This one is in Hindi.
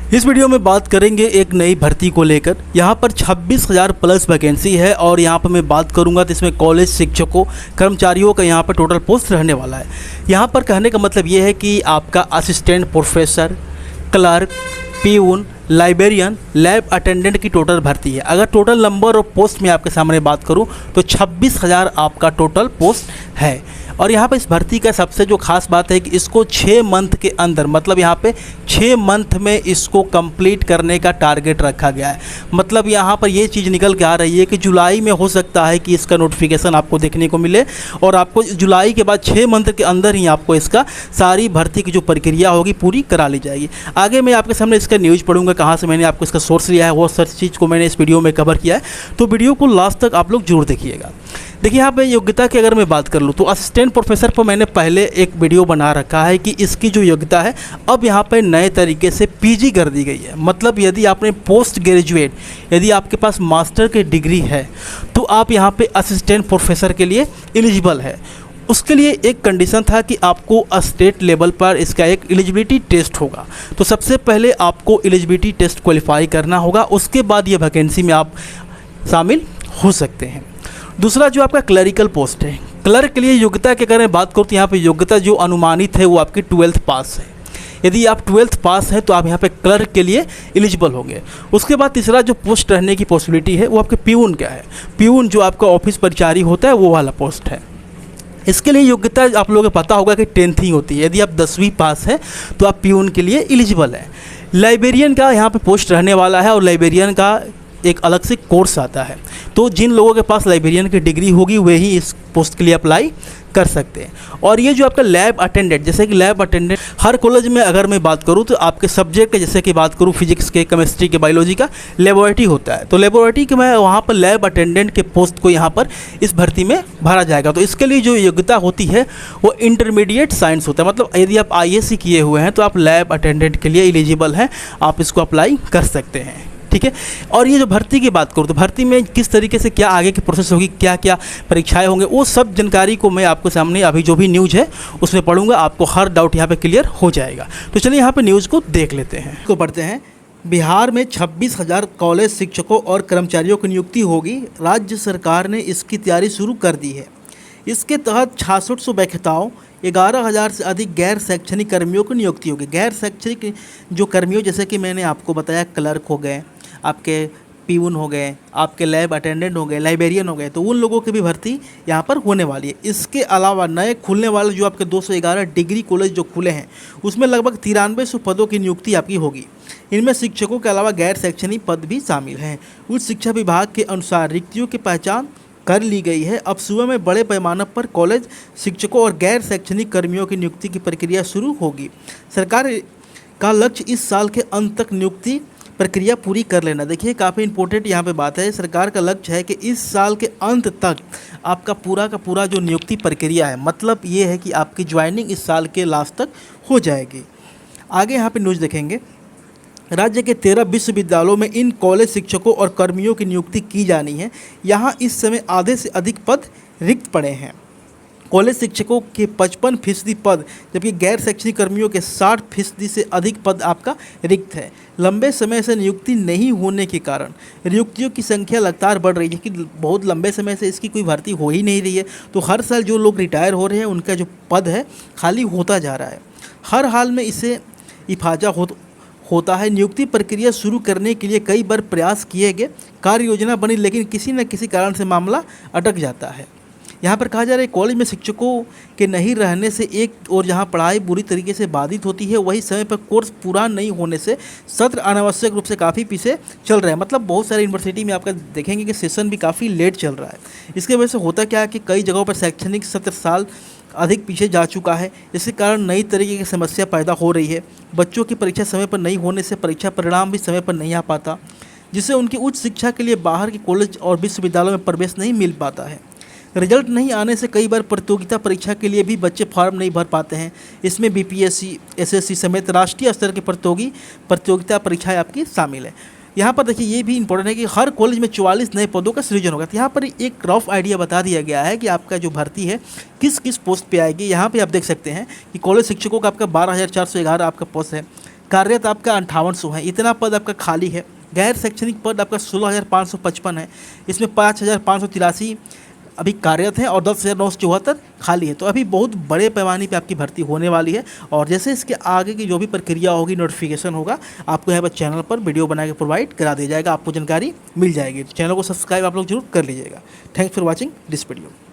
इस वीडियो में बात करेंगे एक नई भर्ती को लेकर। यहाँ पर 26,000 प्लस वैकेंसी है और यहाँ पर मैं बात करूँगा तो इसमें कॉलेज शिक्षकों कर्मचारियों का यहाँ पर टोटल पोस्ट रहने वाला है। यहाँ पर कहने का मतलब ये है कि आपका assistant professor, clerk, peon, librarian, lab attendant की टोटल भर्ती है। अगर टोटल नंबर ऑफ पोस्ट में आपके सामने बात करूं तो 26,000 आपका टोटल पोस्ट है। और यहाँ पे इस भर्ती का सबसे जो खास बात है कि इसको 6 मंथ के अंदर, मतलब यहाँ पे 6 मंथ में इसको कंप्लीट करने का टारगेट रखा गया है। मतलब यहाँ पर ये चीज़ निकल के आ रही है कि जुलाई में हो सकता है कि इसका नोटिफिकेशन आपको देखने को मिले और आपको जुलाई के बाद 6 मंथ के अंदर ही आपको इसका सारी भर्ती की जो प्रक्रिया होगी पूरी करा ली जाएगी। आगे मैं आपके सामने इसका न्यूज़ पढ़ूंगा, कहाँ से मैंने आपको इसका सोर्स लिया है, वो सर चीज़ को मैंने इस वीडियो में कवर किया है, तो वीडियो को लास्ट तक आप लोग जरूर देखिएगा। देखिए यहाँ पे योग्यता की अगर मैं बात कर लूँ तो असिस्टेंट प्रोफेसर पर मैंने पहले एक वीडियो बना रखा है कि इसकी जो योग्यता है अब यहाँ पे नए तरीके से पीजी कर दी गई है। मतलब यदि आपने पोस्ट ग्रेजुएट, यदि आपके पास मास्टर की डिग्री है तो आप यहाँ पे असिस्टेंट प्रोफेसर के लिए एलिजिबल है। उसके लिए एक कंडीशन था कि आपको स्टेट लेवल पर इसका एक एलिजिबिलिटी टेस्ट होगा। तो सबसे पहले आपको एलिजिबिलिटी टेस्ट क्वालिफाई करना होगा, उसके बाद ये वैकेंसी में आप शामिल हो सकते हैं। दूसरा जो आपका क्लरिकल पोस्ट है, क्लर्क के लिए योग्यता की अगर मैं बात करूँ तो यहाँ पे योग्यता जो अनुमानित है वो आपकी 12th पास है। यदि आप 12th पास है तो आप यहाँ पे क्लर्क के लिए एलिजिबल होंगे। उसके बाद तीसरा जो पोस्ट रहने की पॉसिबिलिटी है वो आपके पीऊन का है। पीऊन जो आपका ऑफिस परिचारी होता है वो वाला पोस्ट है। इसके लिए योग्यता आप लोगों को पता होगा कि 10th ही होती है। यदि आप 10वीं पास है तो आप पीऊन के लिए एलिजिबल है। लाइब्रेरियन का यहाँ पे पोस्ट रहने वाला है और लाइब्रेरियन का एक अलग से कोर्स आता है। तो जिन लोगों के पास लाइब्रेरियन की डिग्री होगी वे ही इस पोस्ट के लिए अप्लाई कर सकते हैं। और ये जो आपका लैब अटेंडेंट, जैसे कि लैब अटेंडेंट हर कॉलेज में अगर मैं बात करूँ तो आपके सब्जेक्ट जैसे कि बात करूँ फिजिक्स के, केमिस्ट्री के, बायोलॉजी का लेबोरेटरी होता है। तो लेबोरेटरी के में वहाँ पर लैब अटेंडेंट के पोस्ट को यहाँ पर इस भर्ती में भरा जाएगा। तो इसके लिए जो योग्यता होती है वो इंटरमीडिएट साइंस होता है। मतलब यदि आप ISc किए हुए हैं तो आप लैब अटेंडेंट के लिए एलिजिबल हैं, आप इसको अप्लाई कर सकते हैं। ठीक है। और ये जो भर्ती की बात करूँ तो भर्ती में किस तरीके से क्या आगे की प्रोसेस होगी, क्या क्या परीक्षाएं होंगे, वो सब जानकारी को मैं आपके सामने अभी जो भी न्यूज़ है उसमें पढ़ूंगा। आपको हर डाउट यहाँ पे क्लियर हो जाएगा। तो चलिए यहाँ पे न्यूज़ को देख लेते हैं। को पढ़ते हैं। बिहार में 26,000 कॉलेज शिक्षकों और कर्मचारियों की नियुक्ति होगी। राज्य सरकार ने इसकी तैयारी शुरू कर दी है। इसके तहत 6600 व्याख्याताओं, 11,000 से अधिक गैर शैक्षणिक कर्मियों की नियुक्ति होगी। गैर शैक्षणिक जो कर्मियों, जैसे कि मैंने आपको बताया, क्लर्क हो गए, आपके पीऊन हो गए, आपके लैब अटेंडेंट हो गए, लाइब्रेरियन हो गए, तो उन लोगों की भी भर्ती यहाँ पर होने वाली है। इसके अलावा नए खुलने वाले जो आपके 211 डिग्री कॉलेज जो खुले हैं उसमें लगभग 9300 पदों की नियुक्ति आपकी होगी। इनमें शिक्षकों के अलावा गैर शैक्षणिक पद भी शामिल हैं। उच्च शिक्षा विभाग के अनुसार रिक्तियों की पहचान कर ली गई है। अब सुबह में बड़े पैमाने पर कॉलेज शिक्षकों और गैर शैक्षणिक कर्मियों की नियुक्ति की प्रक्रिया शुरू होगी। सरकार का लक्ष्य इस साल के अंत तक नियुक्ति प्रक्रिया पूरी कर लेना। देखिए काफ़ी इंपॉर्टेंट यहाँ पे बात है। सरकार का लक्ष्य है कि इस साल के अंत तक आपका पूरा का पूरा जो नियुक्ति प्रक्रिया है, मतलब ये है कि आपकी ज्वाइनिंग इस साल के लास्ट तक हो जाएगी। आगे यहाँ पे न्यूज़ देखेंगे। राज्य के 13 विश्वविद्यालयों में इन कॉलेज शिक्षकों और कर्मियों की नियुक्ति की जानी है। यहाँ इस समय आधे से अधिक पद रिक्त पड़े हैं। कॉलेज शिक्षकों के 55% पद, जबकि गैर शैक्षणिक कर्मियों के 60% से अधिक पद आपका रिक्त है। लंबे समय से नियुक्ति नहीं होने के कारण नियुक्तियों की संख्या लगातार बढ़ रही है कि बहुत लंबे समय से इसकी कोई भर्ती हो ही नहीं रही है। तो हर साल जो लोग रिटायर हो रहे हैं उनका जो पद है खाली होता जा रहा है। हर हाल में इसे इफाजा होता है। नियुक्ति प्रक्रिया शुरू करने के लिए कई बार प्रयास किए गए, कार्य योजना बनी, लेकिन किसी न किसी कारण से मामला अटक जाता है। यहाँ पर कहा जा रहा है कॉलेज में शिक्षकों के नहीं रहने से एक और जहाँ पढ़ाई बुरी तरीके से बाधित होती है, वही समय पर कोर्स पूरा नहीं होने से सत्र अनावश्यक रूप से काफ़ी पीछे चल रहा है। मतलब बहुत सारे यूनिवर्सिटी में आपका देखेंगे कि सेशन भी काफ़ी लेट चल रहा है। इसके वजह से होता क्या है कि कई जगहों पर शैक्षणिक सत्र साल अधिक पीछे जा चुका है। इसके कारण नई तरीके की समस्या पैदा हो रही है। बच्चों की परीक्षा समय पर नहीं होने से परीक्षा परिणाम भी समय पर नहीं आ पाता, जिससे उनकी उच्च शिक्षा के लिए बाहर के कॉलेज और विश्वविद्यालयों में प्रवेश नहीं मिल पाता है। रिजल्ट नहीं आने से कई बार प्रतियोगिता परीक्षा के लिए भी बच्चे फॉर्म नहीं भर पाते हैं। इसमें BPSC, SSC समेत राष्ट्रीय स्तर की प्रतियोगिता परीक्षाएं आपकी शामिल है। यहाँ पर देखिए ये भी इंपॉर्टेंट है कि हर कॉलेज में 44 नए पदों का सृजन होगा। तो यहाँ पर एक रफ आइडिया बता दिया गया है कि आपका जो भर्ती है किस किस पोस्ट पे आएगी। यहाँ पे आप देख सकते हैं कि कॉलेज शिक्षकों का आपका 12,411 आपका पोस्ट है। कार्यरत आपका 5800 है, इतना पद आपका खाली है। गैर शैक्षणिक पद आपका 16,555 है, इसमें 5,583 अभी कार्यरत हैं और 10,974 खाली है। तो अभी बहुत बड़े पैमाने पे आपकी भर्ती होने वाली है और जैसे इसके आगे की जो भी प्रक्रिया होगी, नोटिफिकेशन होगा, आपको यहाँ पर चैनल पर वीडियो बना के प्रोवाइड करा दिया जाएगा, आपको जानकारी मिल जाएगी। चैनल को सब्सक्राइब आप लोग जरूर कर लीजिएगा। Thanks for watching this video.